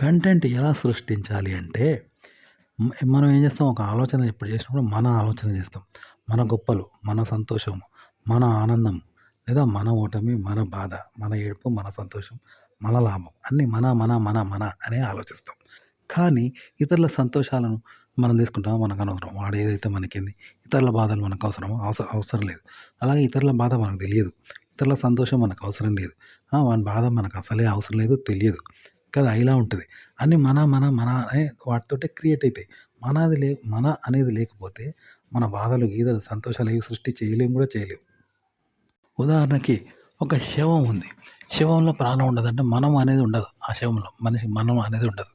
Content ఎలా సృష్టించాలి అంటే, మనం ఏం చేస్తాం, ఒక ఆలోచన ఎప్పుడు చేసినప్పుడు మన ఆలోచన చేస్తాం. మన గొప్పలు, మన సంతోషం, మన ఆనందం, లేదా మన ఓటమి, మన బాధ, మన ఏడుపు, మన సంతోషం, మన లాభం అన్నీ మన అనే ఆలోచిస్తాం. కానీ ఇతరుల సంతోషాలను మనం తీసుకుంటామా, మనకనవసరం. వాడేదైతే మనకేంది, ఇతరుల బాధలు మనకవసరమా? అవసరం లేదు. అలాగే ఇతరుల బాధ మనకు తెలియదు. ఇతరుల సంతోషం మనకు అవసరం లేదు. వాని బాధ మనకు అసలే అవసరం లేదు, తెలియదు. కదా! ఇలా ఉంటది. అన్నీ మన అనే వాటితోటే క్రియేట్ అయితాయి. మన అనేది లేకపోతే మన బాధలు, గీధలు, సంతోషాలు ఏవి సృష్టి చేయలేం గూడా చేయలేం. ఉదాహరణకి ఒక శవం ఉంది. శవంలో ప్రాణం ఉండదంటే మనం అనేది ఉండదు. ఆ శవంలో మనిషి మనం అనేది ఉండదు.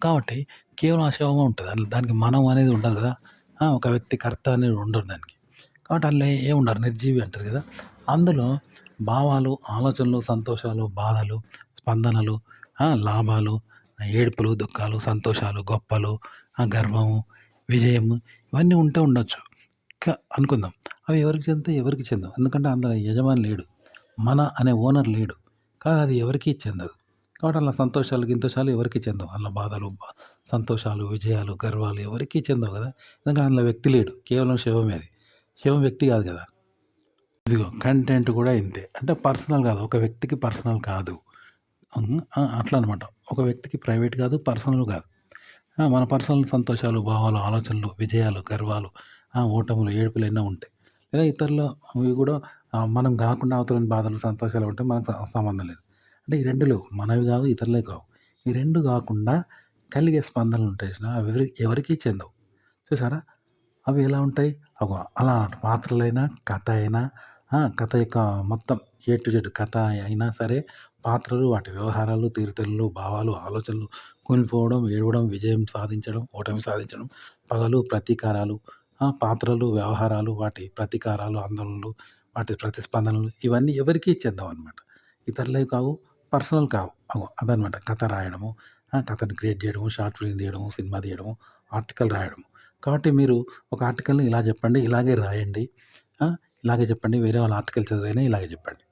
కాబట్టి కేవలం ఆ శవమే ఉంటది. దానికి మనం అనేది ఉండదు గదా! ఒక వ్యక్తి కర్త అనేది ఉండదు దానికి. కాబట్టి అందులో ఏముండరు, నిర్జీవి అంటారు గదా! అందులో భావాలు, ఆలోచనలు, సంతోషాలు, బాధలు, స్పందనలు, లాభాలు, ఏడుపులు, దుఃఖాలు, సంతోషాలు, గొప్పలు, గర్వము, విజయము ఇవన్నీ ఉంటూ ఉండొచ్చు. అనుకుందాం. అవి ఎవరికి చెందుతాయి? ఎవరికీ చెందవు. ఎందుకంటే అందులో యజమాని లేడు. మన అనే ఓనర్ లేడు. కానీ అది ఎవరికీ చెందదు. కాబట్టి అలా సంతోషాలు, గింతోషాలు ఎవరికీ చెందవు. అందులో బాధలు, సంతోషాలు, విజయాలు, గర్వాలు ఎవరికీ చెందవు గదా! ఎందుకంటే అందులో వ్యక్తి లేడు. కేవలం శవమే అది. శవం వ్యక్తి కాదు గదా! ఇదిగో కంటెంట్ కూడా ఇంతే. అంటే పర్సనల్ కాదు. ఒక వ్యక్తికి పర్సనల్ కాదు. అట్లా అనమాట. ఒక వ్యక్తికి ప్రైవేట్ కాదు, పర్సనల్ కాదు. మన పర్సనల్ సంతోషాలు, భావాలు, ఆలోచనలు, విజయాలు, గర్వాలు, ఓటములు, ఏడుపులు ఎన్నో ఉంటాయి. లేదా ఇతరుల అవి కూడా మనం కాకుండా అవతలని బాధలు, సంతోషాలు ఉంటే మనకు సంబంధం లేదు. అంటే ఈ 2 లేవు. మనవి కావు, ఇతరులవి కావు. ఈ 2 కాకుండా కలిగే స్పందనలు ఉంటాయి చూసినావా? అవి ఎవరికీ చెందవు. చూసారా? అవి ఎలా ఉంటాయి? అలా పాత్రలైనా, కథ అయినా, కథ యొక్క మొత్తం ఏ టు జెడ్ కథ అయినా సరే, పాత్రలు, వాటి వ్యవహారాలు, తీరుతెన్నులు, భావాలు, ఆలోచనలు, కోల్పోవడం, ఏడవడం, విజయం సాధించడం, ఓటమి సాధించడం, పగలు, ప్రతీకారాలు, పాత్రలు, వ్యవహారాలు, వాటి ప్రతీకారాలు, ఆందోళనలు, వాటి ప్రతిస్పందనలు ఇవన్నీ ఎవరికీ చెందవనమాట. ఇతరులవి కావు, పర్సనల్ కావు. అదనమాట కథ రాయడము, కథను క్రియేట్ చేయడము, షార్ట్ ఫిల్మ్ తీయడము, సినిమా తీయడము, ఆర్టికల్ రాయడము. కాబట్టి మీరు ఒక ఆర్టికల్‌ని ఇలా చెప్పండి, ఇలాగే రాయండి. ఇలాగే చెప్పండి. వేరే వాళ్ళ ఆర్టికల్ చదివైనా ఇలాగే చెప్పండి.